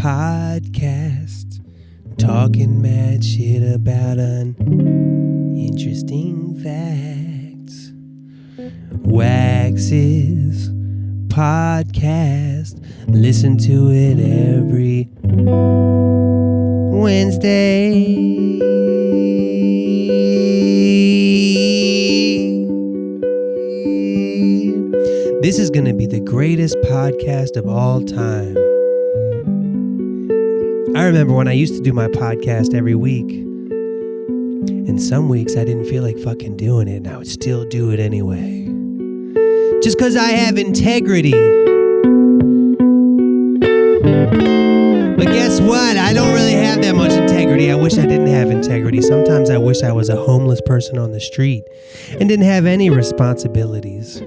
podcast, talking mad shit about uninteresting facts. Wax's podcast, listen to it every Wednesday. This is going to be the greatest podcast of all time. I remember when I used to do my podcast every week, and some weeks I didn't feel like fucking doing it, and I would still do it anyway. Just because I have integrity. But guess what? I don't really have that much integrity. I wish I didn't have integrity. Sometimes I wish I was a homeless person on the street and didn't have any responsibilities.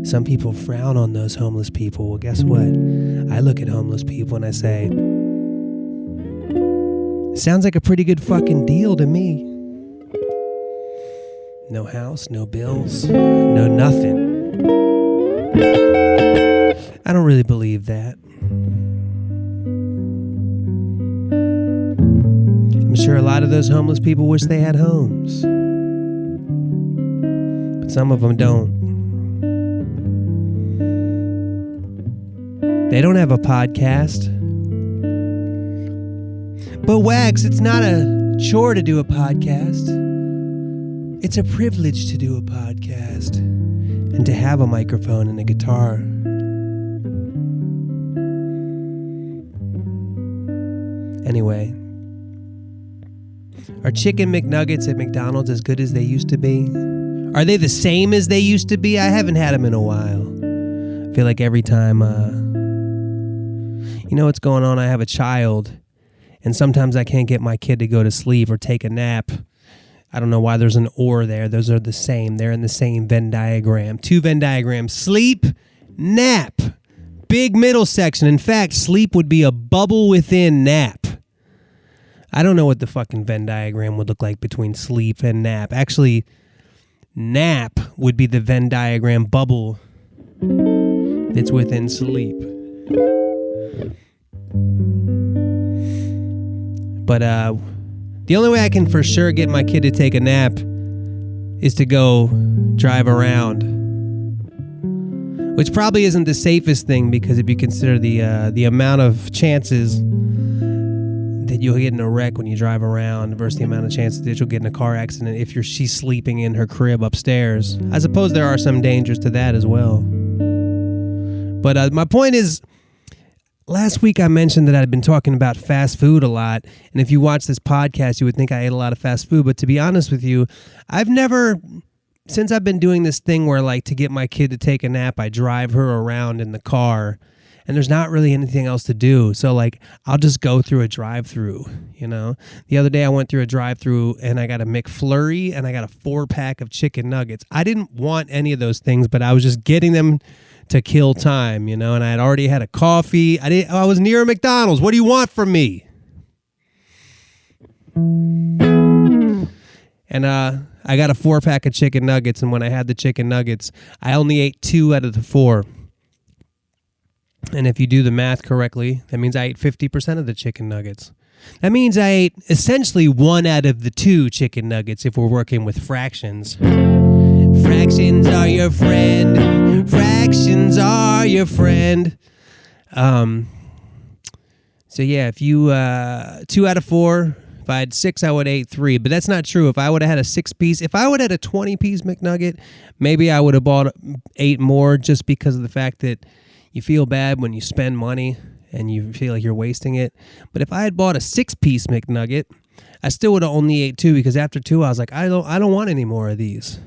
Some people frown on those homeless people. Well, guess what? I look at homeless people and I say, sounds like a pretty good fucking deal to me. No house, no bills, no nothing. I don't really believe that. I'm sure a lot of those homeless people wish they had homes. But some of them don't. They don't have a podcast. But Wax, it's not a chore to do a podcast. It's a privilege to do a podcast and to have a microphone and a guitar. Anyway, are Chicken McNuggets at McDonald's as good as they used to be? Are they the same as they used to be? I haven't had them in a while. I feel like every time, you know what's going on? I have a child, and sometimes I can't get my kid to go to sleep or take a nap. I don't know why there's an or there. Those are the same. They're in the same Venn diagram. Two Venn diagrams. Sleep, nap. Big middle section. In fact, sleep would be a bubble within nap. I don't know what the fucking Venn diagram would look like between sleep and nap. Actually, nap would be the Venn diagram bubble that's within sleep. But the only way I can for sure get my kid to take a nap is to go drive around, which probably isn't the safest thing, because if you consider the amount of chances that you'll get in a wreck when you drive around versus the amount of chances that you'll get in a car accident if she's sleeping in her crib upstairs. I suppose there are some dangers to that as well. But my point is, last week I mentioned that I'd been talking about fast food a lot, and if you watch this podcast, you would think I ate a lot of fast food, but to be honest with you, I've never, since I've been doing this thing where, like, to get my kid to take a nap, I drive her around in the car, and there's not really anything else to do, so, like, I'll just go through a drive-through, you know? The other day I went through a drive-through, and I got a McFlurry, and I got a 4-pack of chicken nuggets. I didn't want any of those things, but I was just getting them to kill time, you know, and I had already had a coffee. I was near a McDonald's. What do you want from me? And I got a 4-pack of chicken nuggets, and when I had the chicken nuggets, I only ate 2 out of the 4. And if you do the math correctly, that means I ate 50% of the chicken nuggets. That means I ate essentially 1 out of the 2 chicken nuggets if we're working with fractions. Fractions are your friend. Fractions are your friend. So yeah, if you 2 out of 4, if I had 6, I would have ate 3. But that's not true. If I would have had a 6-piece, if I would have had a 20-piece McNugget, maybe I would have bought 8 more, just because of the fact that you feel bad when you spend money and you feel like you're wasting it. But if I had bought a 6-piece McNugget, I still would have only ate 2, because after 2, I was like, I don't want any more of these.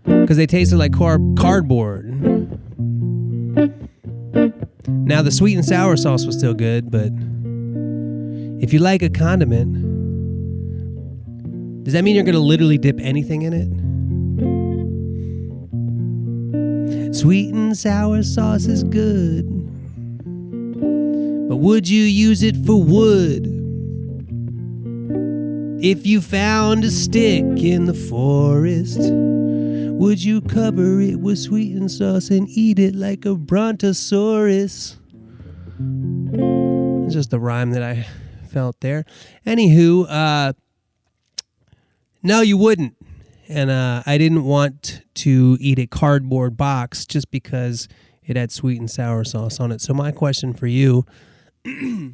Because they tasted like cardboard. Now, the sweet and sour sauce was still good, but if you like a condiment, does that mean you're going to literally dip anything in it? Sweet and sour sauce is good, but would you use it for wood? If you found a stick in the forest, Would you cover it with sweetened sauce and eat it like a brontosaurus? It's just the rhyme that I felt there. Anywho, no, you wouldn't. And I didn't want to eat a cardboard box just because it had sweet and sour sauce on it. So my question for you,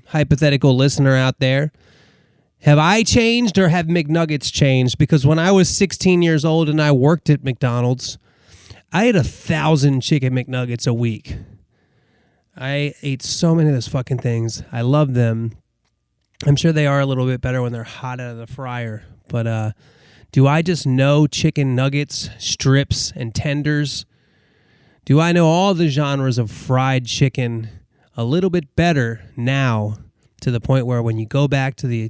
hypothetical listener out there, have I changed or have McNuggets changed? Because when I was 16 years old and I worked at McDonald's, I ate 1,000 chicken McNuggets a week. I ate so many of those fucking things. I love them. I'm sure they are a little bit better when they're hot out of the fryer. But do I just know chicken nuggets, strips, and tenders? Do I know all the genres of fried chicken a little bit better now, to the point where when you go back to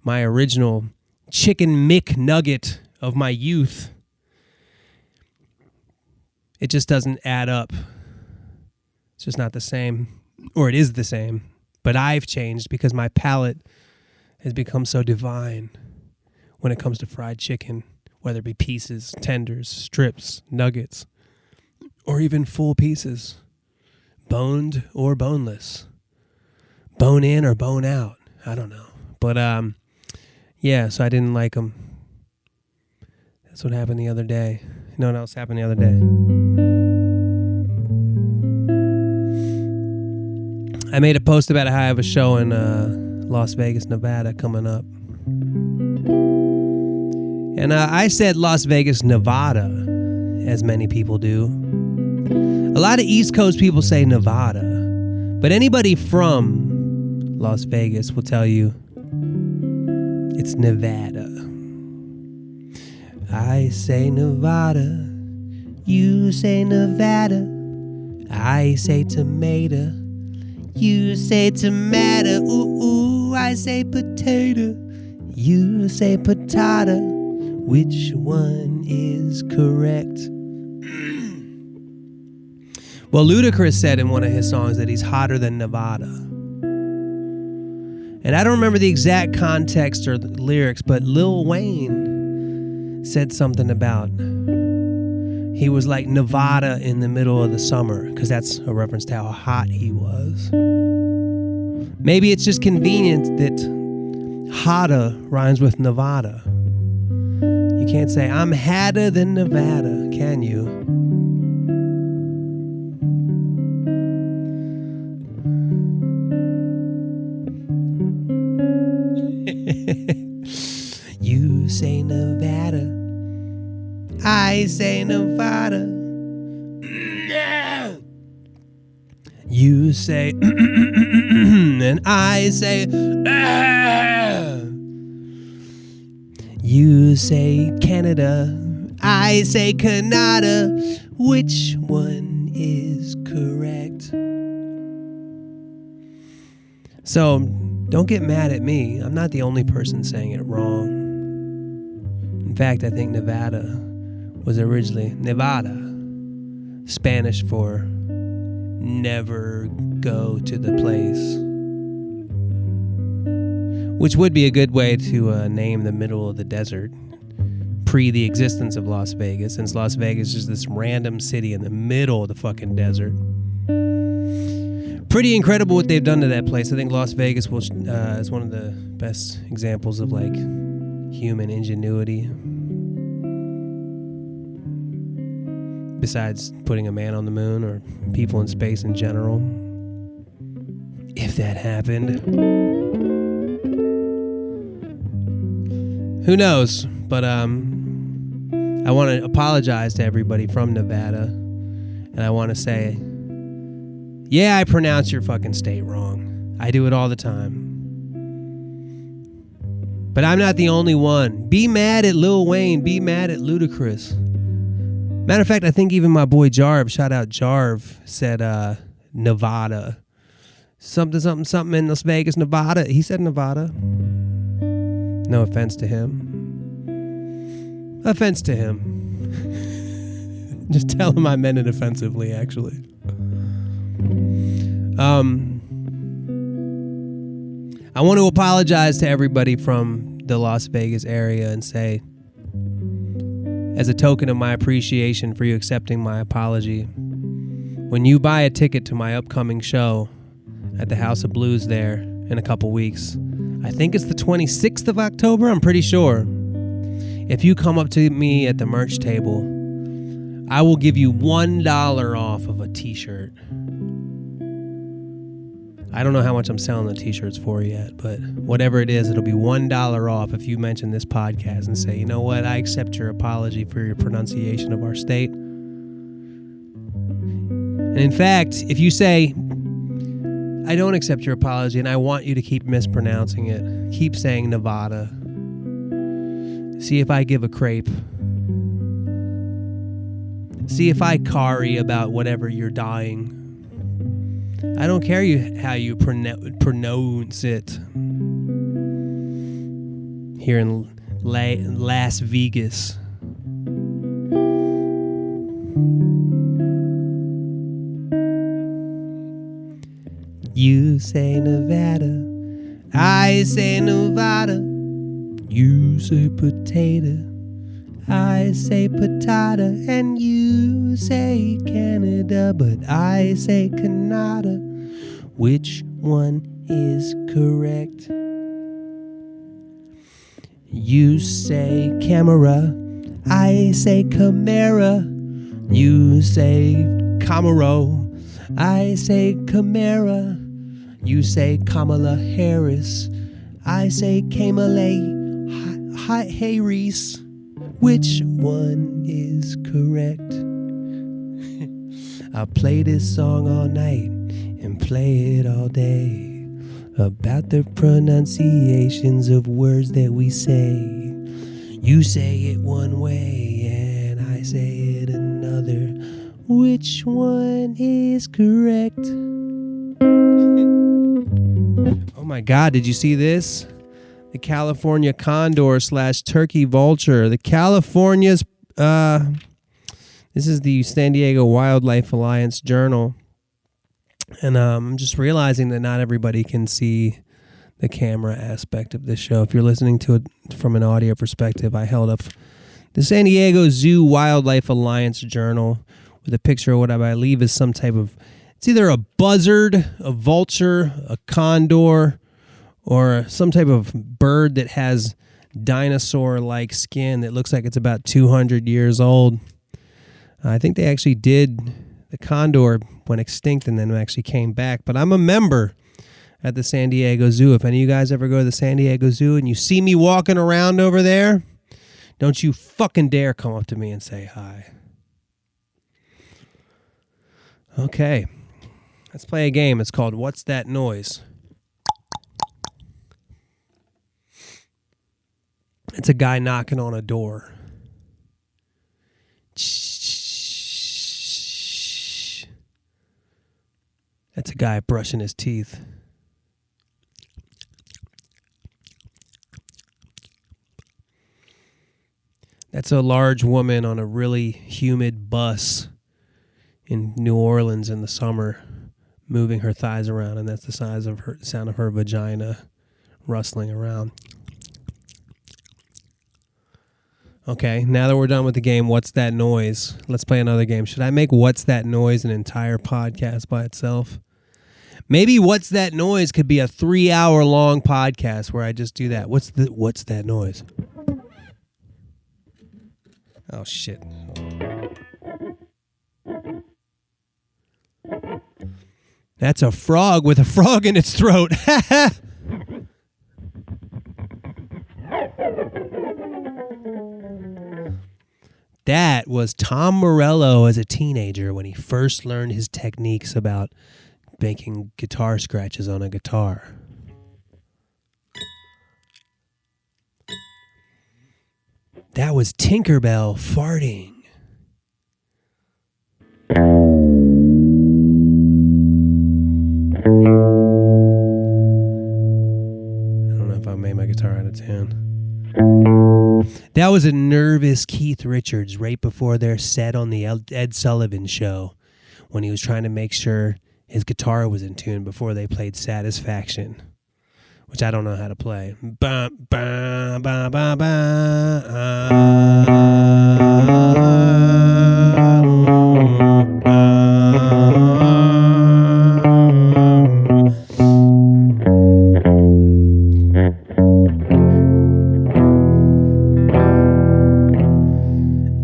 my original chicken McNugget of my youth, it just doesn't add up. It's just not the same, or it is the same, but I've changed because my palate has become so divine when it comes to fried chicken, whether it be pieces, tenders, strips, nuggets, or even full pieces, boned or boneless, bone in or bone out. I don't know. But, yeah, so I didn't like them. That's what happened the other day. You know what else happened the other day? I made a post about how I have a show in Las Vegas, Nevada coming up. And I said Las Vegas, Nevada, as many people do. A lot of East Coast people say Nevada, but anybody from Las Vegas will tell you it's Nevada. I say Nevada, you say Nevada. I say tomato, you say tomato. Ooh, ooh, I say potato, you say patata. Which one is correct? Well, Ludacris said in one of his songs that he's hotter than Nevada. And I don't remember the exact context or the lyrics, but Lil Wayne said something about he was like Nevada in the middle of the summer, because that's a reference to how hot he was. Maybe it's just convenient that hotter rhymes with Nevada. You can't say, I'm hotter than Nevada, can you? You say Nevada, I say Nevada. You say and I say you say Canada, I say Canada. Which one is correct? So don't get mad at me. I'm not the only person saying it wrong. In fact, I think Nevada was originally Nevada, Spanish for never go to the place, which would be a good way to name the middle of the desert pre the existence of Las Vegas, since Las Vegas is this random city in the middle of the fucking desert. Pretty incredible what they've done to that place. I think Las Vegas is one of the best examples of like human ingenuity, besides putting a man on the moon or people in space in general, if that happened. Who knows? But I want to apologize to everybody from Nevada, and I want to say, yeah, I pronounce your fucking state wrong. I do it all the time. But I'm not the only one. Be mad at Lil Wayne. Be mad at Ludacris. Matter of fact, I think even my boy Jarv, shout out Jarv, said Nevada. Something in Las Vegas, Nevada. He said Nevada. No offense to him. Offense to him. Just tell him I meant it offensively, actually. I want to apologize to everybody from the Las Vegas area and say, as a token of my appreciation for you accepting my apology. When you buy a ticket to my upcoming show at the House of Blues there in a couple weeks, I think it's the 26th of October, I'm pretty sure. If you come up to me at the merch table, I will give you $1 off of a t-shirt. I don't know how much I'm selling the t-shirts for yet, but whatever it is, it'll be $1 off if you mention this podcast and say, you know what, I accept your apology for your pronunciation of our state. And in fact, if you say, I don't accept your apology and I want you to keep mispronouncing it, keep saying Nevada, see if I give a crepe. See if I carry about whatever you're dying. I don't care how you pronounce it. Here in Las Vegas. You say Nevada, I say Nevada. You say potato, I say patata, and you say Canada, but I say Canada. Which one is correct? You say camera, I say Camara. You say Camaro, I say Camara. You say Kamala Harris, I say Kamala Harris. Which one is correct? I'll play this song all night and play it all day about the pronunciations of words that we say. You say it one way and I say it another. Which one is correct? Oh my God, did you see this? The California condor / turkey vulture. The California's, this is the San Diego Wildlife Alliance Journal. And I'm just realizing that not everybody can see the camera aspect of this show. If you're listening to it from an audio perspective, I held up the San Diego Zoo Wildlife Alliance Journal with a picture of what I believe is some type of, it's either a buzzard, a vulture, a condor, or some type of bird that has dinosaur-like skin that looks like it's about 200 years old. I think they actually did, the condor went extinct and then actually came back. But I'm a member at the San Diego Zoo. If any of you guys ever go to the San Diego Zoo and you see me walking around over there, don't you fucking dare come up to me and say hi. Okay, let's play a game. It's called What's That Noise? It's a guy knocking on a door. That's a guy brushing his teeth. That's a large woman on a really humid bus in New Orleans in the summer, moving her thighs around, and that's the sound of her vagina rustling around. Okay, now that we're done with the game, What's That Noise? Let's play another game. Should I make What's That Noise an entire podcast by itself? Maybe What's That Noise could be a 3-hour-long podcast where I just do that. What's that noise? Oh, shit. That's a frog with a frog in its throat. That was Tom Morello as a teenager when he first learned his techniques about making guitar scratches on a guitar. That was Tinkerbell farting. I don't know if I made my guitar out of tune. That was a nervous Keith Richards right before their set on the Ed Sullivan Show when he was trying to make sure his guitar was in tune before they played Satisfaction which I don't know how to play. Ba, ba, ba, ba, ba,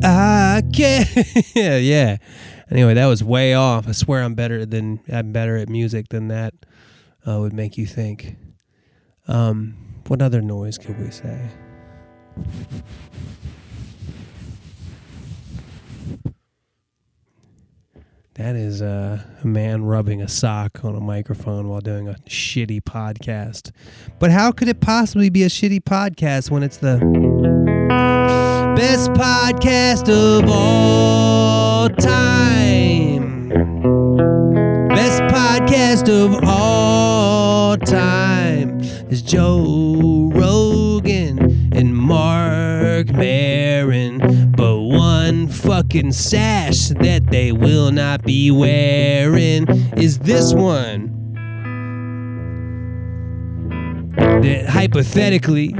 I can't. Yeah. Anyway, that was way off. I swear I'm better at music than that would make you think. What other noise could we say? That is a man rubbing a sock on a microphone while doing a shitty podcast. But how could it possibly be a shitty podcast when it's the best podcast of all time? Best podcast of all time is Joe Rogan and Mark Maron, but one fucking sash that they will not be wearing is this one that hypothetically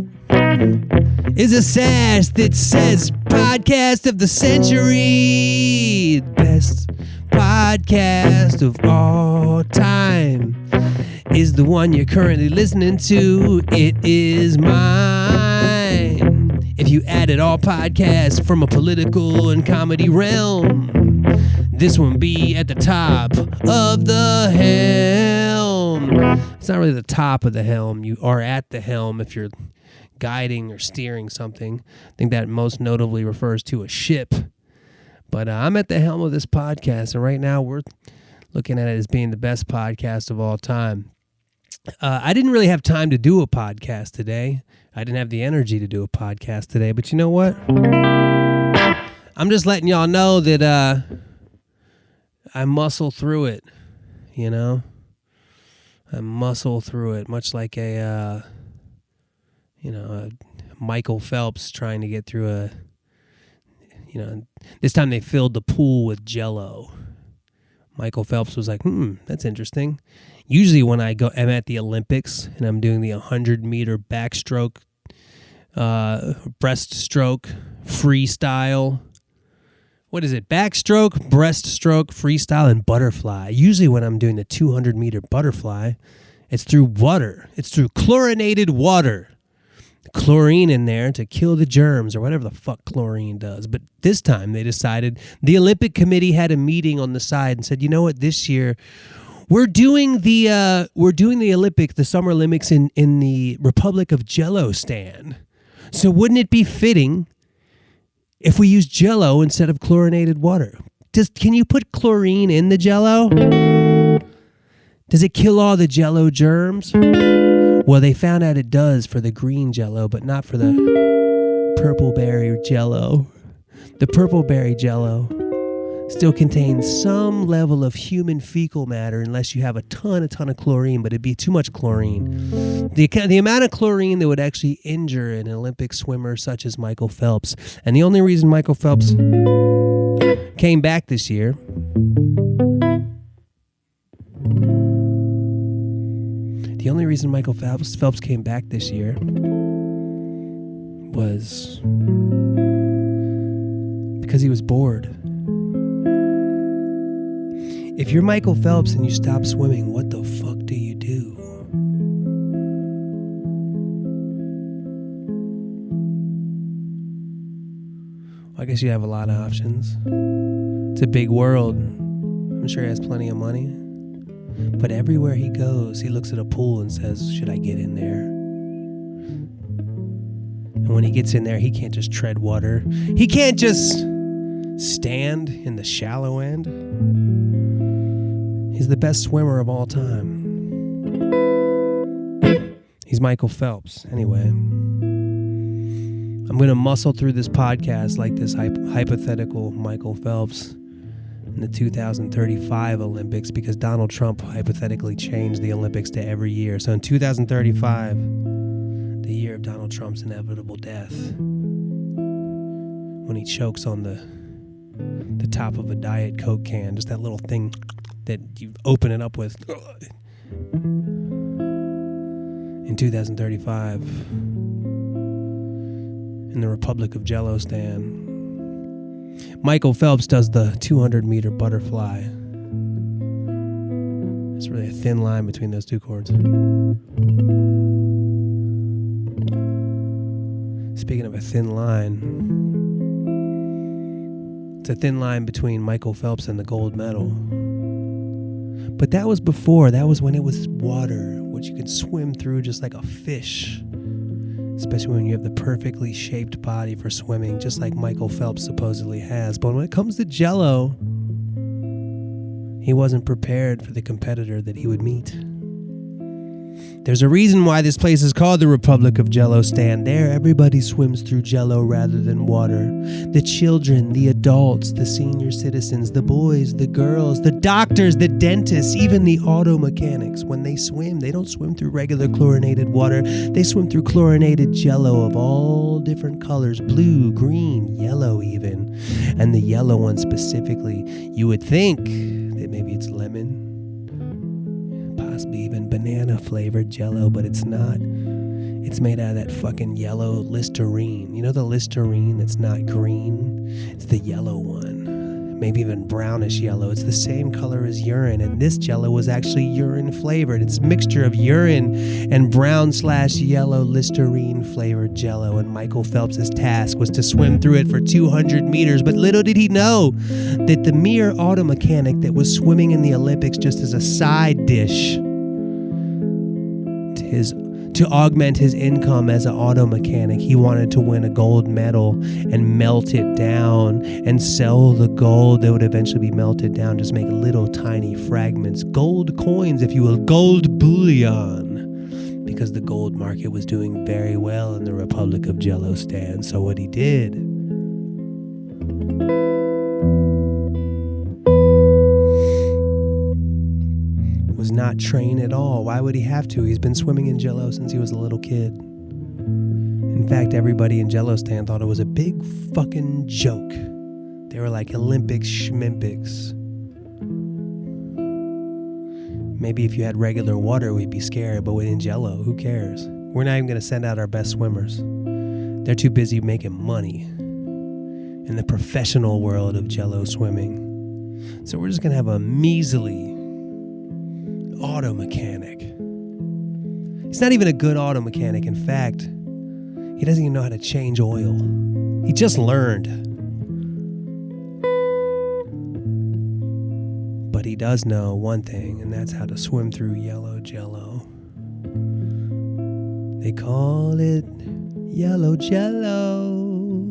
is a sash that says podcast of the century, best podcast of all time is the one you're currently listening to. It is mine. If you added all podcasts from a political and comedy realm, this one be at the top of the helm. It's not really the top of the helm. You are at the helm if you're guiding or steering something. I think that most notably refers to a ship. But I'm at the helm of this podcast, and right now we're looking at it as being the best podcast of all time. I didn't really have time to do a podcast today. I didn't have the energy to do a podcast today, but you know what? I'm just letting y'all know that I muscle through it, you know? I muscle through it, much like a Michael Phelps trying to get through this time they filled the pool with Jell-O. Michael Phelps was like, that's interesting. Usually when I'm at the Olympics and I'm doing the 100-meter backstroke, breaststroke, freestyle. What is it? Backstroke, breaststroke, freestyle, and butterfly. Usually when I'm doing the 200-meter butterfly, it's through water. It's through chlorinated water. Chlorine in there to kill the germs or whatever the fuck chlorine does. But this time they decided, the Olympic Committee had a meeting on the side and said, you know what, this year we're doing the Olympics, the Summer Olympics in the Republic of Jellostan. So wouldn't it be fitting if we use Jell-O instead of chlorinated water? Can you put chlorine in the Jell-O? Does it kill all the Jell-O germs? Well, they found out it does for the green Jell-O, but not for the purple berry Jell-O. The purple berry Jell-O still contains some level of human fecal matter unless you have a ton of chlorine, but it'd be too much chlorine. The amount of chlorine that would actually injure an Olympic swimmer such as Michael Phelps. And the only reason Michael Phelps came back this year came back this year was because he was bored. If you're Michael Phelps and you stop swimming, what the fuck do you do? Well, I guess you have a lot of options. It's a big world. I'm sure he has plenty of money. But everywhere he goes, he looks at a pool and says, should I get in there? And when he gets in there, he can't just tread water. He can't just stand in the shallow end. He's the best swimmer of all time. He's Michael Phelps. Anyway, I'm going to muscle through this podcast like this hypothetical Michael Phelps in the 2035 Olympics, because Donald Trump hypothetically changed the Olympics to every year. So in 2035, the year of Donald Trump's inevitable death, when he chokes on the top of a Diet Coke can, just that little thing that you open it up with. in 2035 in the Republic of Jellostan. Michael Phelps does the 200-meter butterfly. There's really a thin line between those two cords. Speaking of a thin line, it's a thin line between Michael Phelps and the gold medal. But that was before. That was when it was water, which you could swim through just like a fish. Especially when you have the perfectly shaped body for swimming, just like Michael Phelps supposedly has. But when it comes to Jello, he wasn't prepared for the competitor that he would meet. There's a reason why this place is called the Republic of Jellostan. There, everybody swims through Jello rather than water. The children, the adults, the senior citizens, the boys, the girls, the doctors, the dentists, even the auto mechanics. When they swim, they don't swim through regular chlorinated water. They swim through chlorinated Jello of all different colors, blue, green, yellow even. And the yellow one specifically, you would think that maybe it's lemon, possibly even banana flavored Jello, but it's not. It's made out of that fucking yellow Listerine. You know the Listerine that's not green? It's the yellow one. Maybe even brownish yellow. It's the same color as urine, and this Jello was actually urine flavored. It's a mixture of urine and brown/yellow Listerine flavored Jello, and Michael Phelps' task was to swim through it for 200 meters, but little did he know that the mere auto mechanic that was swimming in the Olympics just as a side dish to augment his income as an auto mechanic, he wanted to win a gold medal and melt it down and sell the gold that would eventually be melted down, just make little tiny fragments, gold coins, if you will, gold bullion, because the gold market was doing very well in the Republic of Jellostan. So what he did was not train at all. Why would he have to? He's been swimming in Jello since he was a little kid. In fact, everybody in Jellostan thought it was a big fucking joke. They were like Olympics schmimpics. Maybe if you had regular water, we'd be scared, but in Jello, who cares? We're not even going to send out our best swimmers. They're too busy making money in the professional world of Jello swimming. So we're just going to have a measly auto mechanic. He's not even a good auto mechanic. In fact, he doesn't even know how to change oil. He just learned. But he does know one thing, and that's how to swim through yellow Jello. They call it yellow Jello.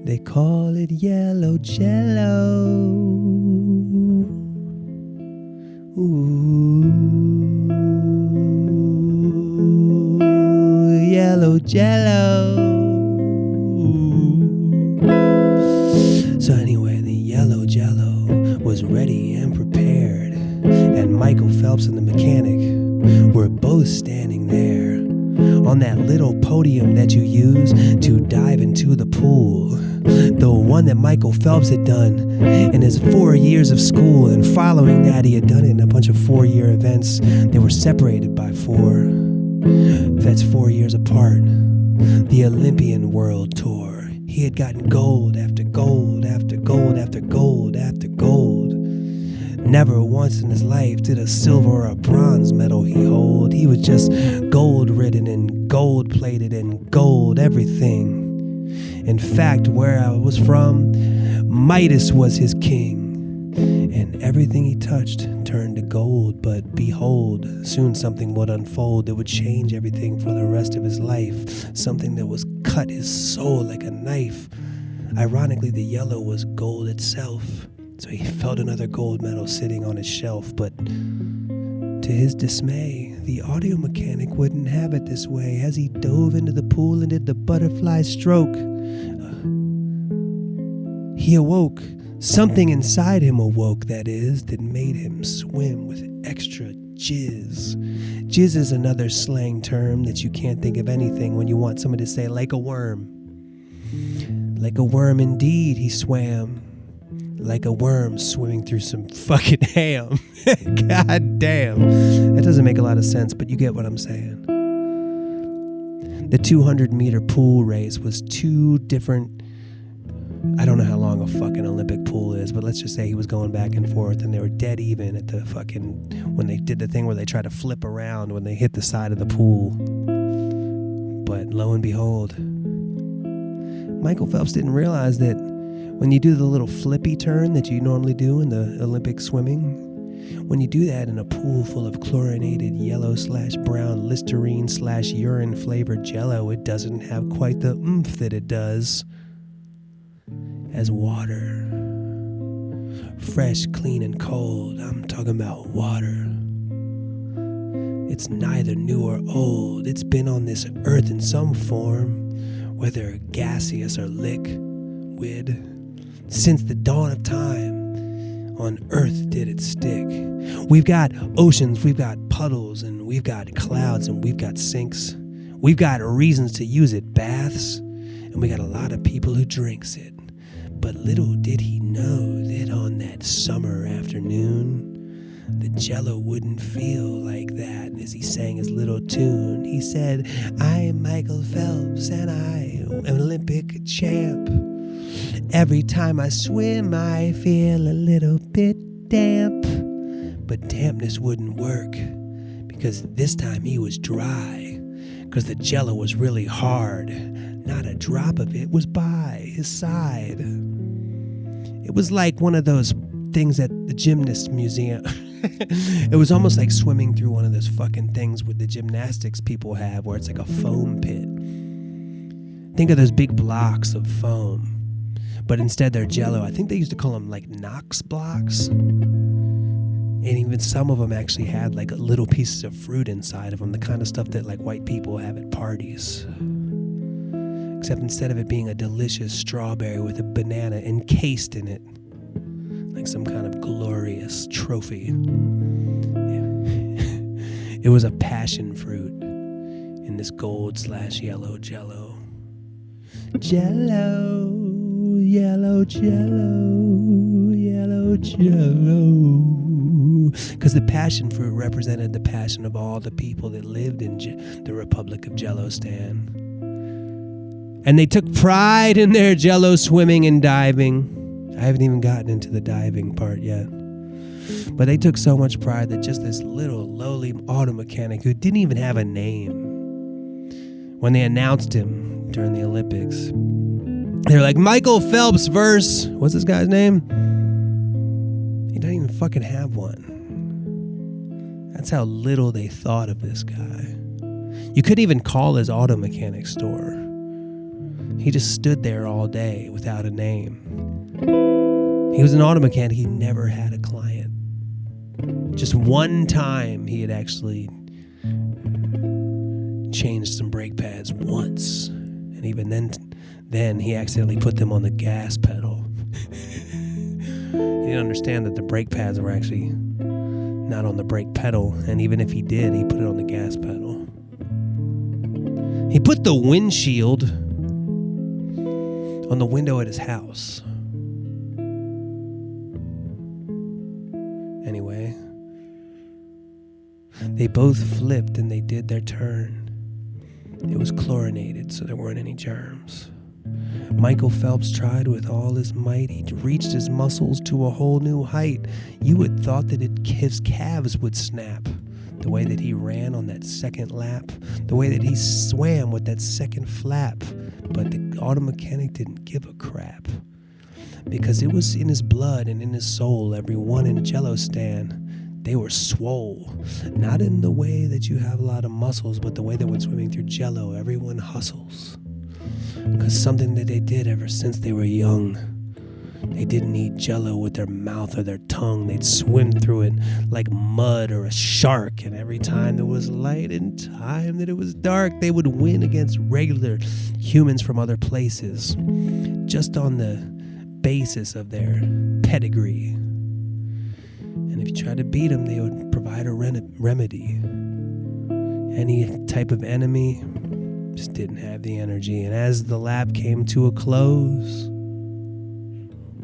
They call it yellow Jello. Ooh, yellow Jello. So anyway, the yellow Jello was ready and prepared, and Michael Phelps and the mechanic were both standing there on that little podium that you use to dive into the pool. The one that Michael Phelps had done in his 4 years of school, and following that he had done it in a bunch of 4-year events. They were separated by 4. That's 4 years apart. The Olympian World Tour. He had gotten gold after gold after gold after gold after gold. Never once in his life did a silver or a bronze medal he hold. He was just gold-ridden and gold-plated and gold everything. In fact, where I was from, Midas was his king, and everything he touched turned to gold. But behold, soon something would unfold that would change everything for the rest of his life, something that was cut his soul like a knife. Ironically, the yellow was gold itself, so he felt another gold medal sitting on his shelf. But to his dismay, the audio mechanic wouldn't have it this way. As he dove into the pool and did the butterfly stroke, he awoke. Something inside him awoke, that is, that made him swim with extra jizz. Jizz is another slang term that you can't think of anything when you want someone to say, like a worm. Like a worm indeed, he swam. like a worm swimming through some fucking ham. God damn. That doesn't make a lot of sense, but you get what I'm saying. The 200-meter pool race was two different... I don't know how long a fucking Olympic pool is, but let's just say he was going back and forth, and they were dead even at the fucking... when they did the thing where they try to flip around when they hit the side of the pool. But lo and behold, Michael Phelps didn't realize that when you do the little flippy turn that you normally do in the Olympic swimming, when you do that in a pool full of chlorinated yellow/brown Listerine/urine flavored Jello, it doesn't have quite the oomph that it does as water. Fresh, clean, and cold. I'm talking about water. It's neither new or old. It's been on this earth in some form, whether gaseous or liquid. Since the dawn of time, on earth did it stick. We've got oceans, we've got puddles, and we've got clouds, and we've got sinks. We've got reasons to use it, baths, and we got a lot of people who drinks it. But little did he know that on that summer afternoon, the Jello wouldn't feel like that as he sang his little tune. He said, I am Michael Phelps and I am Olympic champ. Every time I swim, I feel a little bit damp. But dampness wouldn't work because this time he was dry. Because the Jello was really hard. Not a drop of it was by his side. It was like one of those things at the gymnast museum. It was almost like swimming through one of those fucking things with the gymnastics people have where it's like a foam pit. Think of those big blocks of foam. But instead they're Jello. I think they used to call them like Knox blocks. And even some of them actually had like little pieces of fruit inside of them, the kind of stuff that like white people have at parties. Except instead of it being a delicious strawberry with a banana encased in it, like some kind of glorious trophy. It was a passion fruit in this gold/yellow Jello. Jello, yellow Jello, yellow Jello. Because the passion fruit represented the passion of all the people that lived in the Republic of Jellostan. And they took pride in their Jello swimming and diving. I haven't even gotten into the diving part yet. But they took so much pride that just this little lowly auto mechanic who didn't even have a name, when they announced him during the Olympics, they were like, Michael Phelps versus, what's this guy's name? He doesn't even fucking have one. That's how little they thought of this guy. You couldn't even call his auto mechanic store. He just stood there all day without a name. He was an auto mechanic. He never had a client. Just one time he had actually changed some brake pads once. And even then he accidentally put them on the gas pedal. He didn't understand that the brake pads were actually not on the brake pedal. And even if he did, he put it on the gas pedal. He put the windshield on the window at his house. Anyway, they both flipped and they did their turn. It was chlorinated, so there weren't any germs. Michael Phelps tried with all his might. He reached his muscles to a whole new height. You would thought that his calves would snap. The way that he ran on that second lap. The way that he swam with that second flap. But the auto mechanic didn't give a crap. Because it was in his blood and in his soul. Everyone in Jellostan, they were swole. Not in the way that you have a lot of muscles, but the way that when swimming through Jello, everyone hustles. Because something that they did ever since they were young. They didn't eat Jello with their mouth or their tongue. They'd swim through it like mud or a shark. And every time there was light and time that it was dark, they would win against regular humans from other places. Just on the basis of their pedigree. And if you tried to beat them, they would provide a remedy. Any type of enemy just didn't have the energy. And as the lap came to a close,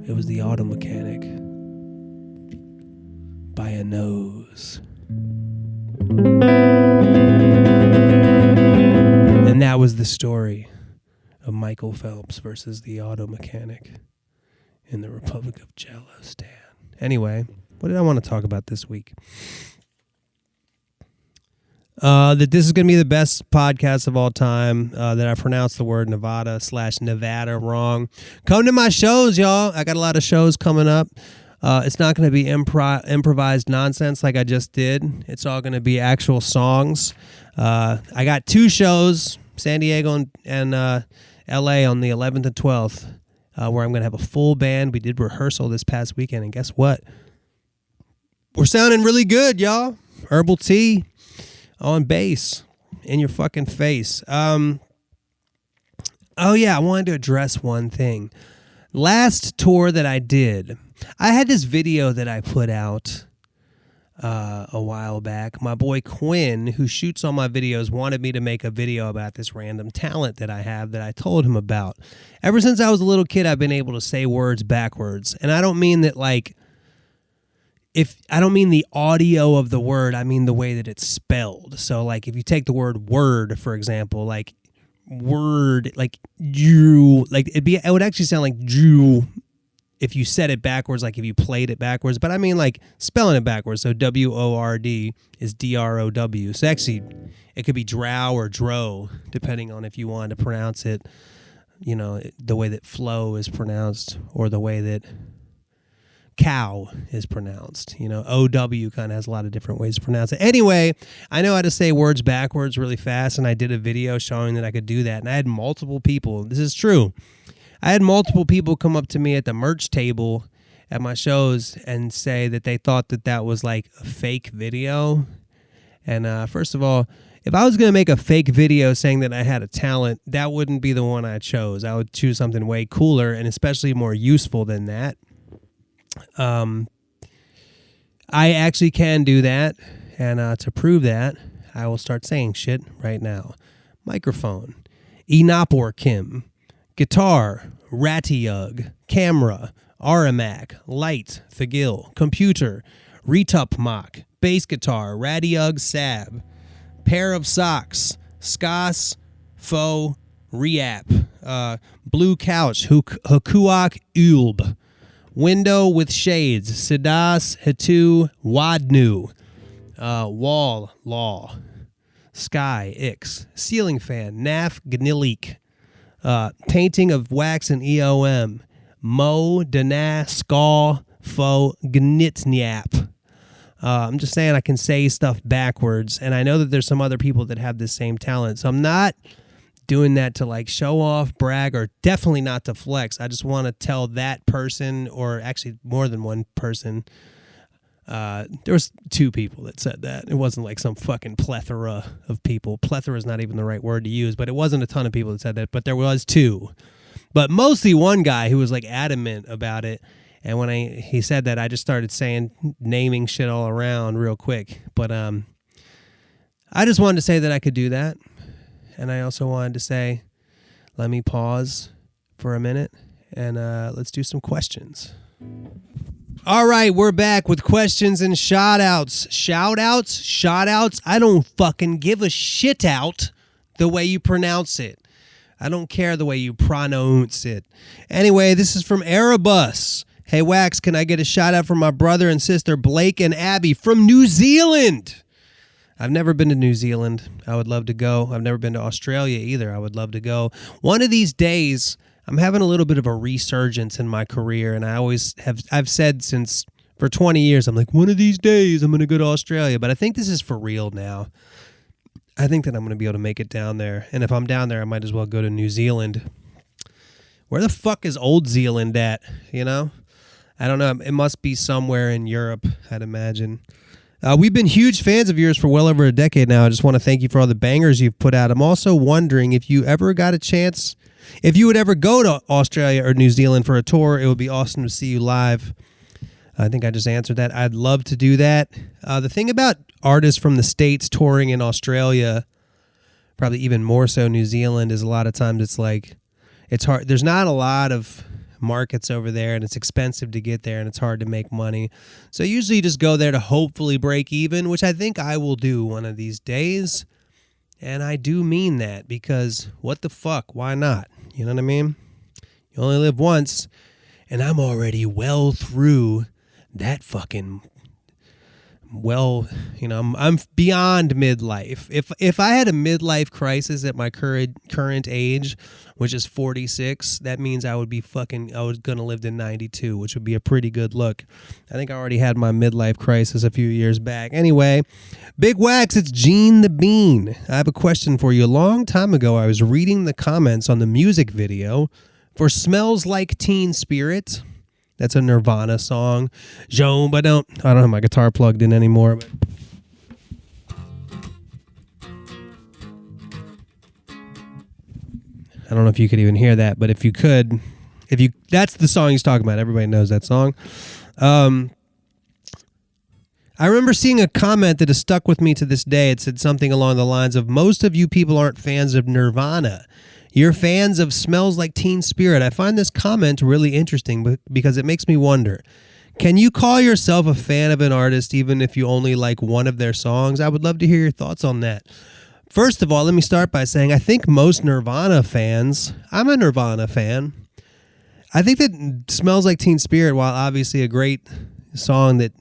It was the auto mechanic by a nose. And that was the story of Michael Phelps versus the auto mechanic in the Republic of Jellostan. Anyway, what did I want to talk about this week? That this is going to be the best podcast of all time, that I pronounced the word Nevada wrong. Come to my shows, y'all. I got a lot of shows coming up. It's not going to be improvised nonsense like I just did. It's all going to be actual songs. I got 2 shows, San Diego and LA on the 11th and 12th, where I'm going to have a full band. We did rehearsal this past weekend, and guess what? We're sounding really good, y'all. Herbal tea on bass in your fucking face. Oh yeah, I wanted to address one thing. Last tour that I did, I had this video that I put out a while back. My boy Quinn, who shoots all my videos, wanted me to make a video about this random talent that I have that I told him about. Ever since I was a little kid, I've been able to say words backwards. And I don't mean that I don't mean the audio of the word, I mean the way that it's spelled. So like if you take the word word, for example, like word, like you, like it would actually sound like Jew if you said it backwards, like if you played it backwards. But I mean like spelling it backwards. So W-O-R-D is D-R-O-W. So actually it could be drow or dro, depending on if you wanted to pronounce it, you know, the way that flow is pronounced or the way that cow is pronounced. You know, O-W kind of has a lot of different ways to pronounce it. Anyway, I know how to say words backwards really fast, and I did a video showing that I could do that. And I had multiple people, this is true, I had multiple people come up to me at the merch table at my shows and say that they thought that that was like a fake video. And first of all, if I was going to make a fake video saying that I had a talent, that wouldn't be the one I chose. I would choose something way cooler and especially more useful than that. I actually can do that, and to prove that, I will start saying shit right now. Microphone, Enopor Kim, guitar, Rattiug, camera, Aramac, light, Thagil, computer, Retup Mock, bass guitar, Rattiug Sab, pair of socks, Skos, Faux, Reap, blue couch, Hukuak Ulb, window with shades, Sidas Hitu Wadnu, wall, law, sky, Ix, ceiling fan, Naf Gnilik, painting of wax and EOM, Mo, Dana, Skaw, Fo, Gnitnyap. I'm just saying I can say stuff backwards, and I know that there's some other people that have this same talent, so I'm not doing that to like show off, brag, or definitely not to flex. I just want to tell that person, or actually more than one person. There was 2 people that said that. It wasn't like some fucking plethora of people. Plethora is not even the right word to use, but it wasn't a ton of people that said that, but there was 2. But mostly one guy who was like adamant about it. And when he said that, I just started naming shit all around real quick. But I just wanted to say that I could do that. And I also wanted to say, let me pause for a minute and let's do some questions. All right, we're back with questions and shout-outs. Shout-outs? Shout-outs? I don't fucking give a shit out the way you pronounce it. I don't care the way you pronounce it. Anyway, this is from Erebus. Hey, Wax, can I get a shout-out from my brother and sister Blake and Abby from New Zealand? I've never been to New Zealand. I would love to go. I've never been to Australia either. I would love to go. One of these days, I'm having a little bit of a resurgence in my career, and I've said since for 20 years, I'm like, one of these days I'm going to go to Australia, but I think this is for real now. I think that I'm going to be able to make it down there, and if I'm down there, I might as well go to New Zealand. Where the fuck is Old Zealand at, you know? I don't know. It must be somewhere in Europe, I'd imagine. We've been huge fans of yours for well over a decade now. I just want to thank you for all the bangers you've put out. I'm also wondering if you ever got a chance, if you would ever go to Australia or New Zealand for a tour. It would be awesome to see you live. I think I just answered that. I'd love to do that. The thing about artists from the States touring in Australia, probably even more so New Zealand, is a lot of times it's like, it's hard. There's not a lot of markets over there, and it's expensive to get there, and it's hard to make money. So usually you just go there to hopefully break even, which I think I will do one of these days. And I do mean that, because what the fuck? Why not? You know what I mean? You only live once, and I'm already well through that fucking... Well, you know, I'm beyond midlife. If I had a midlife crisis at my current age, which is 46, that means I was gonna live to 92, which would be a pretty good look. I think I already had my midlife crisis a few years back. Anyway, Big Wax, it's Gene the Bean. I have a question for you. A long time ago, I was reading the comments on the music video for Smells Like Teen Spirit. That's a Nirvana song. I don't have my guitar plugged in anymore. But I don't know if you could even hear that, but if you could, that's the song he's talking about. Everybody knows that song. I remember seeing a comment that has stuck with me to this day. It said something along the lines of, most of you people aren't fans of Nirvana. You're fans of Smells Like Teen Spirit. I find this comment really interesting because it makes me wonder, can you call yourself a fan of an artist even if you only like one of their songs? I would love to hear your thoughts on that. First of all, let me start by saying I think most Nirvana fans, I'm a Nirvana fan. I think that Smells Like Teen Spirit, while obviously a great song that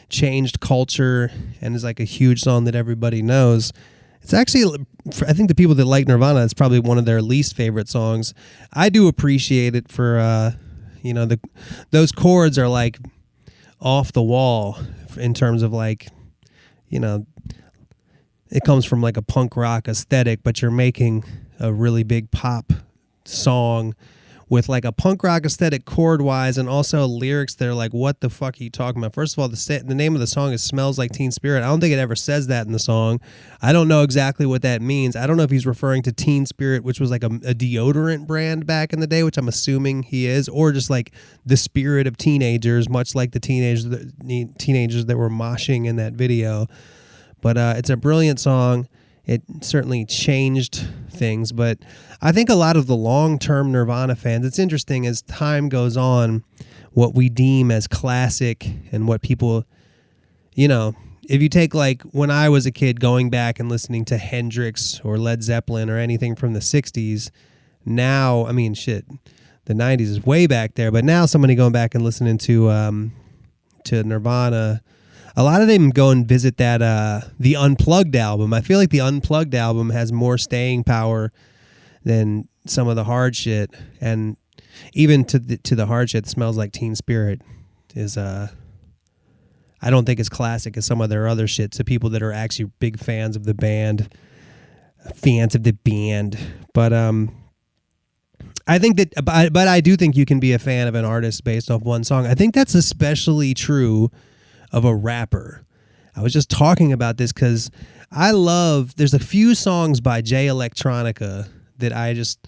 changed culture and is like a huge song that everybody knows, it's actually, I think the people that like Nirvana, it's probably one of their least favorite songs. I do appreciate it for, those chords are like off the wall in terms of like, it comes from like a punk rock aesthetic, but you're making a really big pop song with like a punk rock aesthetic chord wise, and also lyrics that are like, what the fuck are you talking about? First of all, the name of the song is Smells Like Teen Spirit. I don't think it ever says that in the song. I don't know exactly what that means. I don't know if he's referring to Teen Spirit, which was like a deodorant brand back in the day, which I'm assuming he is, or just like the spirit of teenagers, much like the teenagers that were moshing in that video. But it's a brilliant song. It certainly changed things, but I think a lot of the long-term Nirvana fans, it's interesting as time goes on, what we deem as classic and what people, if you take like when I was a kid going back and listening to Hendrix or Led Zeppelin or anything from the 60s, now, I mean, shit, the 90s is way back there, but now somebody going back and listening to Nirvana, a lot of them go and visit that the Unplugged album. I feel like the Unplugged album has more staying power than some of the hard shit, and even to the hard shit, Smells Like Teen Spirit is I don't think as classic as some of their other shit to people that are actually big fans of the band. But I think that, but I do think you can be a fan of an artist based off one song. I think that's especially true of a rapper. I was just talking about this because there's a few songs by Jay Electronica that I just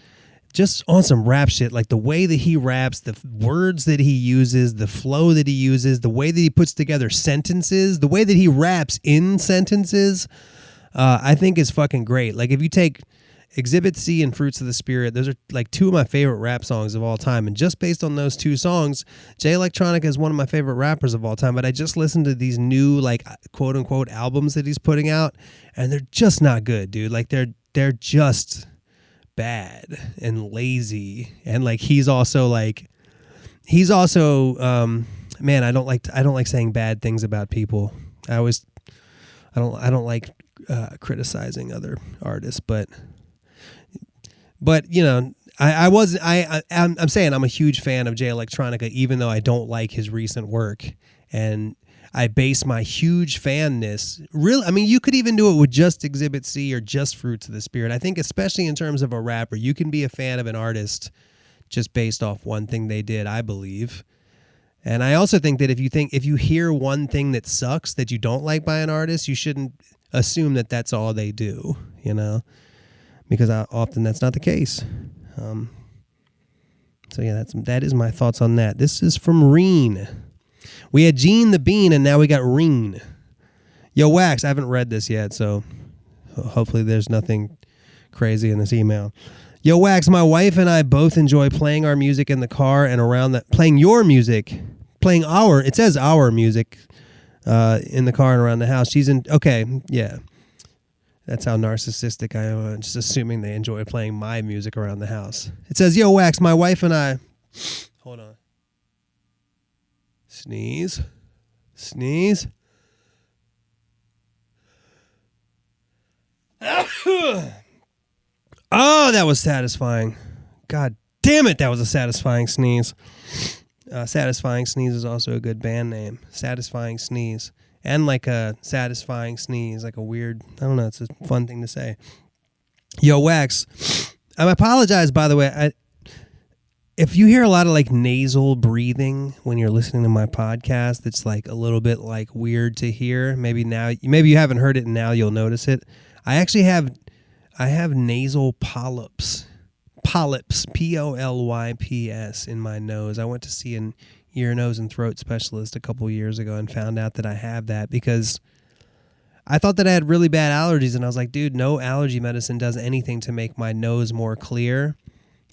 on some rap shit, like the way that he raps, the words that he uses, the flow that he uses, the way that he puts together sentences, the way that he raps in sentences, I think is fucking great. Like if you take Exhibit C and Fruits of the Spirit, those are like two of my favorite rap songs of all time. And just based on those two songs, Jay Electronica is one of my favorite rappers of all time. But I just listened to these new, like, quote unquote albums that he's putting out, and they're just not good, dude. Like they're just bad and lazy. And like he's also man, I don't like saying bad things about people. I don't like criticizing other artists, but I'm saying I'm a huge fan of Jay Electronica, even though I don't like his recent work, and I base my huge fanness really. I mean, you could even do it with just Exhibit C or just Fruits of the Spirit. I think, especially in terms of a rapper, you can be a fan of an artist just based off one thing they did, I believe. And I also think that if you hear one thing that sucks that you don't like by an artist, you shouldn't assume that that's all they do, because often that's not the case. So yeah, that is my thoughts on that. This is from Reen. We had Gene the Bean, and now we got Reen. Yo, Wax, I haven't read this yet, so hopefully there's nothing crazy in this email. Yo, Wax, my wife and I both enjoy playing our music in the car and around the... It says our music in the car and around the house. She's in... Okay, yeah. That's how narcissistic I am. Just assuming they enjoy playing my music around the house. It says, yo, Wax, my wife and I... Hold on. Sneeze. Sneeze. Oh, that was satisfying. God damn it, that was a satisfying sneeze. Satisfying Sneeze is also a good band name. Satisfying Sneeze. And like a satisfying sneeze, like a weird, I don't know, it's a fun thing to say. Yo, Wax, I apologize, by the way. If you hear a lot of like nasal breathing when you're listening to my podcast, it's like a little bit like weird to hear. Maybe you haven't heard it and now you'll notice it. I have nasal polyps, Polyps, in my nose. I went to see an ear, nose, and throat specialist a couple years ago and found out that I have that because I thought that I had really bad allergies, and I was like, dude, no allergy medicine does anything to make my nose more clear,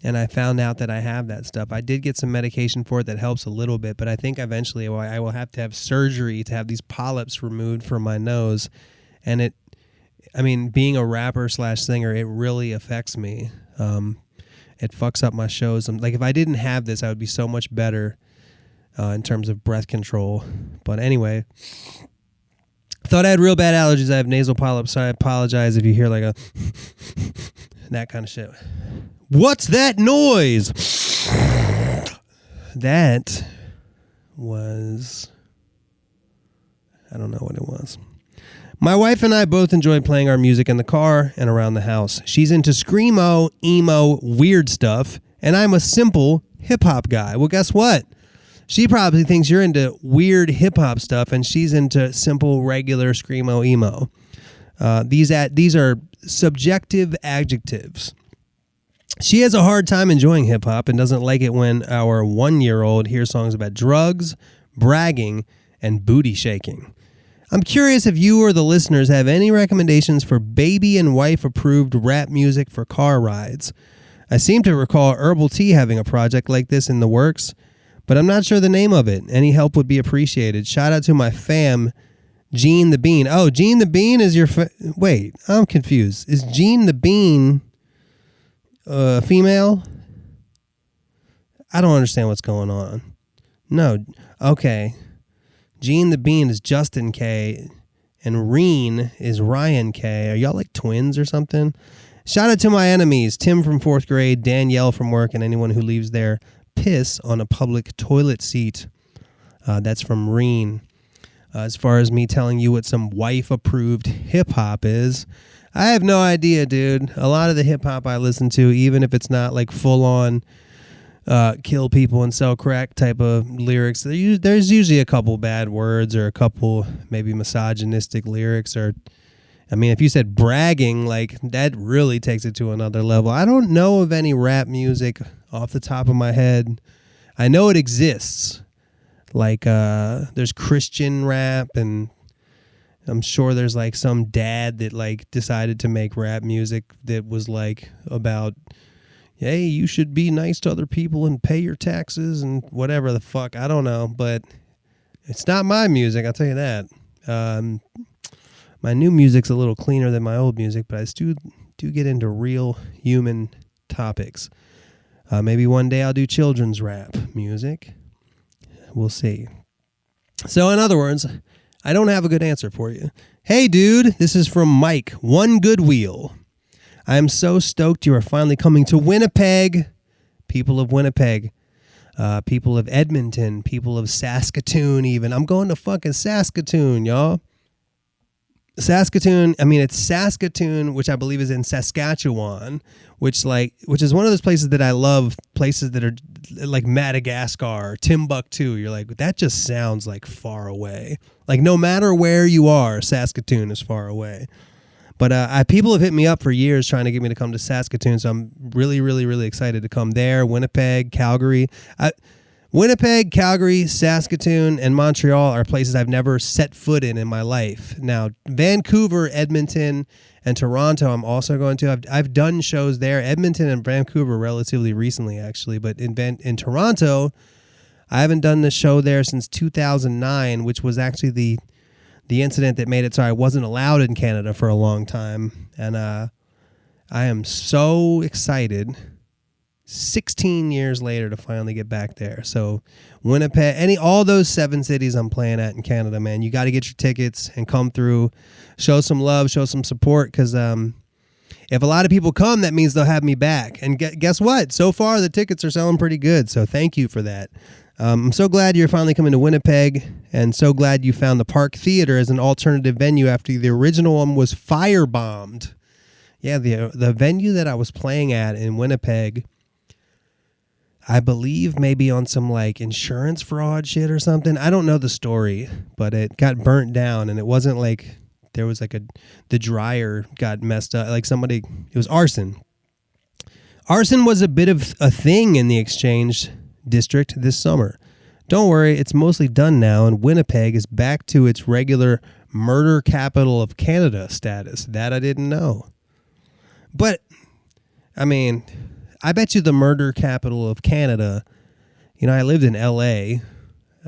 and I found out that I have that stuff. I did get some medication for it that helps a little bit, but I think eventually I will have to have surgery to have these polyps removed from my nose, and being a rapper / singer, it really affects me. It fucks up my shows. Like, if I didn't have this, I would be so much better in terms of breath control. But anyway, thought I had real bad allergies. I have nasal polyps, so I apologize if you hear like a that kind of shit. What's that noise? That was... I don't know what it was. My wife and I both enjoy playing our music in the car and around the house. She's into screamo, emo, weird stuff, and I'm a simple hip-hop guy. Well, guess what? She probably thinks you're into weird hip-hop stuff, and she's into simple, regular screamo, emo. These are subjective adjectives. She has a hard time enjoying hip-hop and doesn't like it when our 1-year-old hears songs about drugs, bragging, and booty shaking. I'm curious if you or the listeners have any recommendations for baby and wife-approved rap music for car rides. I seem to recall Herbal Tea having a project like this in the works, but I'm not sure the name of it. Any help would be appreciated. Shout out to my fam, Gene the Bean. Oh, Gene the Bean is your... Wait, I'm confused. Is Gene the Bean female? I don't understand what's going on. No, okay. Gene the Bean is Justin K, and Reen is Ryan K. Are y'all like twins or something? Shout out to my enemies, Tim from 4th grade, Danielle from work, and anyone who leaves their piss on a public toilet seat. That's from Reen. As far as me telling you what some wife-approved hip-hop is, I have no idea, dude. A lot of the hip-hop I listen to, even if it's not like full-on kill people and sell crack type of lyrics, there's usually a couple bad words or a couple maybe misogynistic lyrics, or if you said bragging, like that really takes it to another level. I don't know of any rap music off the top of my head. I know it exists. Like there's Christian rap, and I'm sure there's like some dad that like decided to make rap music that was like about, hey, you should be nice to other people and pay your taxes and whatever the fuck. I don't know, but it's not my music, I'll tell you that. My new music's a little cleaner than my old music, but I still do get into real human topics. Maybe one day I'll do children's rap music. We'll see. So in other words, I don't have a good answer for you. Hey, dude, this is from Mike, One Good Wheel. I am so stoked you are finally coming to Winnipeg. People of Winnipeg. People of Edmonton. People of Saskatoon even. I'm going to fucking Saskatoon, y'all. Saskatoon, it's Saskatoon, which I believe is in Saskatchewan, which is one of those places that I love, places that are like Madagascar, Timbuktu. You're like, that just sounds like far away. Like no matter where you are, Saskatoon is far away. But people have hit me up for years trying to get me to come to Saskatoon, so I'm really, really, really excited to come there. Winnipeg, Calgary. Winnipeg, Calgary, Saskatoon, and Montreal are places I've never set foot in my life. Now, Vancouver, Edmonton, and Toronto I'm also going to. I've done shows there. Edmonton and Vancouver relatively recently, actually. But in Toronto, I haven't done the show there since 2009, which was actually the incident that made it so I wasn't allowed in Canada for a long time. And I am so excited 16 years later to finally get back there. So Winnipeg, all those 7 cities I'm playing at in Canada, man, you got to get your tickets and come through, show some love, show some support, because if a lot of people come, that means they'll have me back. And guess what? So far, the tickets are selling pretty good, so thank you for that. I'm so glad you're finally coming to Winnipeg, and so glad you found the Park Theater as an alternative venue after the original one was firebombed. Yeah, the venue that I was playing at in Winnipeg, I believe maybe on some like insurance fraud shit or something. I don't know the story, but it got burnt down, and it wasn't like there was like the dryer got messed up. Like it was arson. Arson was a bit of a thing in the Exchange District this summer. Don't worry, it's mostly done now, and Winnipeg is back to its regular murder capital of Canada status. That I didn't know. But, I mean, I bet you the murder capital of Canada, I lived in L.A.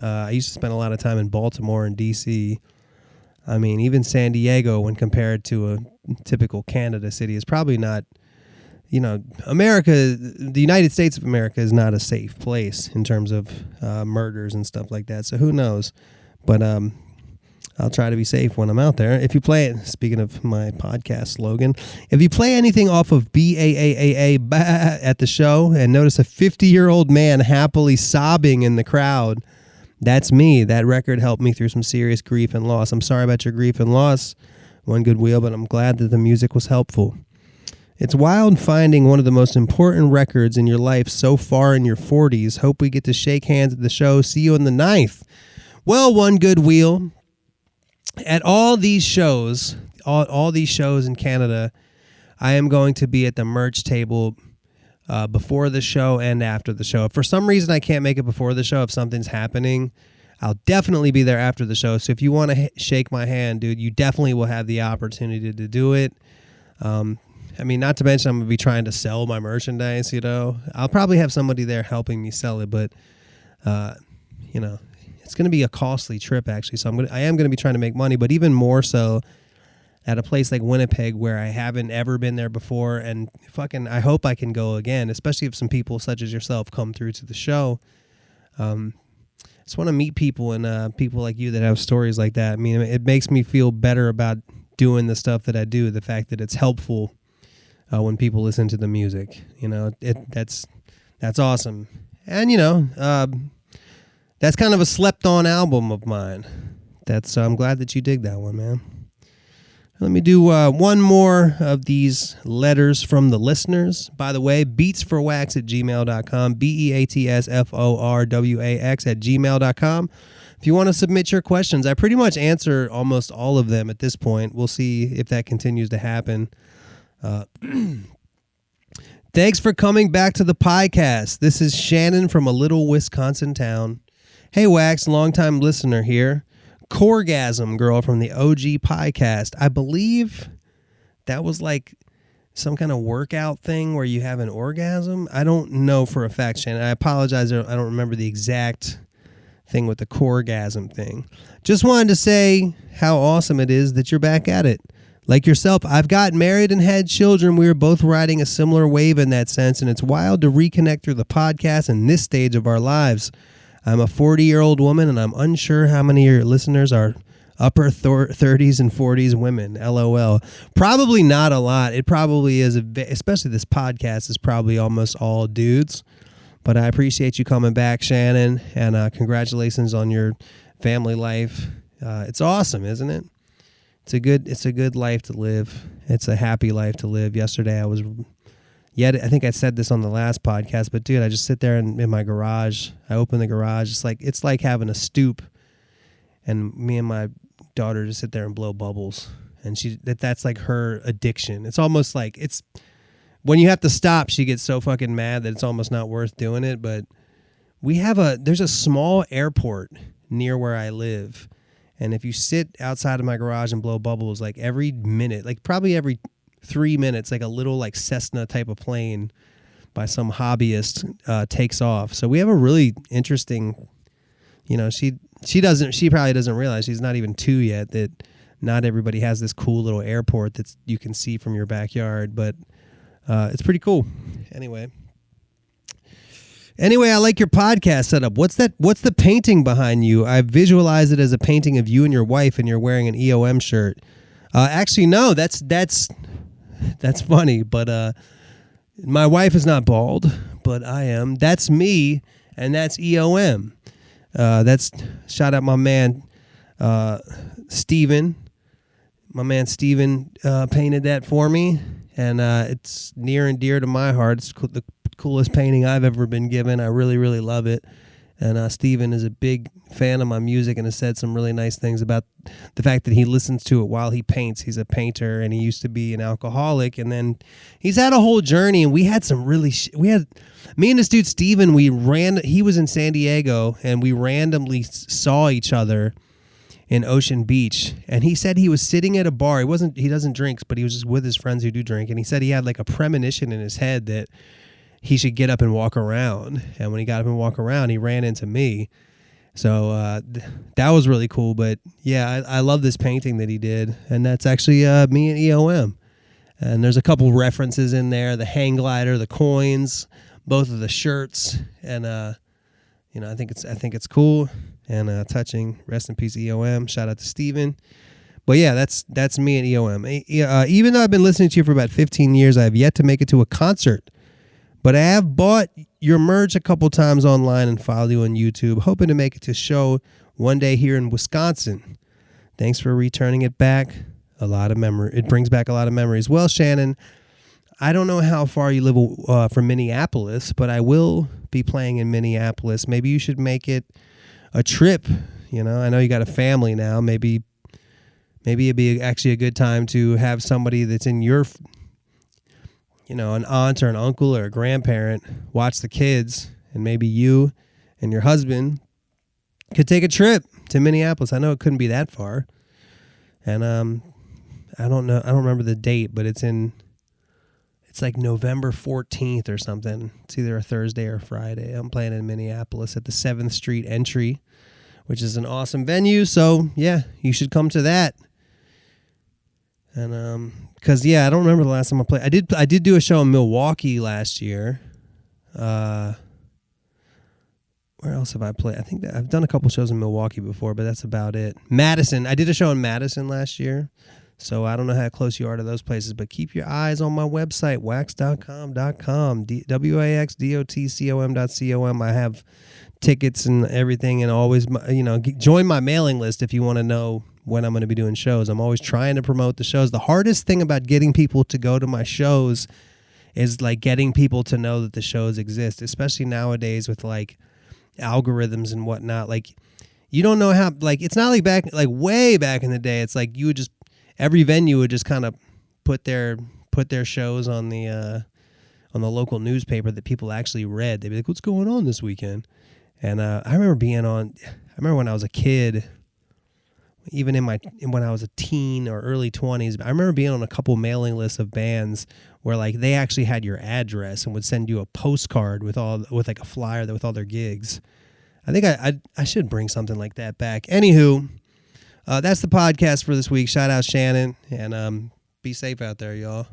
I used to spend a lot of time in Baltimore and D.C. I mean, even San Diego, when compared to a typical Canada city, is probably not, America, the United States of America is not a safe place in terms of murders and stuff like that. So who knows? But I'll try to be safe when I'm out there. If you play it, speaking of my podcast slogan, if you play anything off of BAAAA at the show and notice a 50-year-old man happily sobbing in the crowd, that's me. That record helped me through some serious grief and loss. I'm sorry about your grief and loss, One Good Wheel, but I'm glad that the music was helpful. It's wild finding one of the most important records in your life so far in your 40s. Hope we get to shake hands at the show. See you on the 9th. Well, One Good Wheel, at all these shows, all these shows in Canada, I am going to be at the merch table before the show and after the show. If for some reason I can't make it before the show, if something's happening, I'll definitely be there after the show. So if you want to shake my hand, dude, you definitely will have the opportunity to do it. I mean, not to mention I'm going to be trying to sell my merchandise, I'll probably have somebody there helping me sell it, but, it's going to be a costly trip, actually. So I am going to be trying to make money, but even more so at a place like Winnipeg where I haven't ever been there before, and I hope I can go again, especially if some people such as yourself come through to the show. I just want to meet people and people like you that have stories like that. I mean, it makes me feel better about doing the stuff that I do, the fact that it's helpful when people listen to the music. That's awesome. And, that's kind of a slept-on album of mine. I'm glad that you dig that one, man. Let me do one more of these letters from the listeners. By the way, beatsforwax@gmail.com, beatsforwax@gmail.com. If you want to submit your questions, I pretty much answer almost all of them at this point. We'll see if that continues to happen. Thanks for coming back to the podcast. This is Shannon from a little Wisconsin town. Hey, Wax, longtime listener here. Corgasm girl from the OG podcast. I believe that was like some kind of workout thing where you have an orgasm. I don't know for a fact, Shannon. I apologize. I don't remember the exact thing with the corgasm thing. Just wanted to say how awesome it is that you're back at it. Like yourself, I've gotten married and had children. We were both riding a similar wave in that sense, and it's wild to reconnect through the podcast in this stage of our lives. I'm a 40-year-old woman, and I'm unsure how many of your listeners are upper 30s and 40s women. LOL. Probably not a lot. It probably is, especially this podcast is probably almost all dudes. But I appreciate you coming back, Shannon, and congratulations on your family life. It's awesome, isn't it? It's a good life to live. It's a happy life to live. Yesterday I think I said this on the last podcast, but dude, I just sit there in my garage. I open the garage. It's like having a stoop, and me and my daughter just sit there and blow bubbles. And that's like her addiction. It's almost like when you have to stop, she gets so fucking mad that it's almost not worth doing it. But there's a small airport near where I live. And if you sit outside of my garage and blow bubbles, like every minute, like probably every 3 minutes, like a little like Cessna type of plane by some hobbyist takes off. So we have a really interesting, she probably doesn't realize, she's not even 2 yet, that not everybody has this cool little airport that you can see from your backyard, but it's pretty cool. Anyway, I like your podcast setup. What's the painting behind you? I visualize it as a painting of you and your wife, and you're wearing an EOM shirt. Actually, no, that's funny, but my wife is not bald, but I am. That's me, and that's EOM. That's shout out my man Steven. My man Steven painted that for me, and it's near and dear to my heart. It's the coolest painting I've ever been given. I really, really love it. And Steven is a big fan of my music and has said some really nice things about the fact that he listens to it while he paints. He's a painter, and he used to be an alcoholic, and then he's had a whole journey. And we had some really me and this dude Steven, he was in San Diego, and we randomly saw each other in Ocean Beach, and he said he was sitting at a bar. He doesn't drink, but he was just with his friends who do drink, and he said he had like a premonition in his head that he should get up and walk around. And when he got up and walked around, he ran into me. So that was really cool. But yeah, I love this painting that he did. And that's actually me and EOM. And there's a couple references in there, the hang glider, the coins, both of the shirts. And, I think it's cool and touching. Rest in peace, EOM. Shout out to Steven. But yeah, that's me and EOM. Even though I've been listening to you for about 15 years, I have yet to make it to a concert. But I have bought your merch a couple times online and followed you on YouTube, hoping to make it to a show one day here in Wisconsin. Thanks for returning it back. It brings back a lot of memories. Well, Shannon, I don't know how far you live from Minneapolis, but I will be playing in Minneapolis. Maybe you should make it a trip. I know you got a family now. Maybe it'd be actually a good time to have somebody that's in your an aunt or an uncle or a grandparent watch the kids, and maybe you and your husband could take a trip to Minneapolis. I know it couldn't be that far. And I don't remember the date, but it's like November 14th or something. It's either a Thursday or Friday. I'm playing in Minneapolis at the 7th Street Entry, which is an awesome venue. So yeah, you should come to that. And because I don't remember the last time I played. I did do a show in Milwaukee last year. Where else have I played? I think that I've done a couple shows in Milwaukee before, but that's about it. Madison. I did a show in Madison last year. So I don't know how close you are to those places, but keep your eyes on my website, wax.com.com, waxdotcom.com. I have tickets and everything, and always, join my mailing list if you want to know when I'm going to be doing shows. I'm always trying to promote the shows. The hardest thing about getting people to go to my shows is like getting people to know that the shows exist, especially nowadays with like algorithms and whatnot. Like, you don't know how, like, it's not like way back in the day. It's like you would just, every venue would just kind of put their shows on the local newspaper that people actually read. They'd be like, what's going on this weekend? And I remember when I was a kid, even when I was a teen or early 20s, I remember being on a couple mailing lists of bands where like they actually had your address and would send you a postcard with like a flyer with all their gigs. I think I should bring something like that back. Anywho, that's the podcast for this week. Shout out Shannon, and be safe out there, y'all.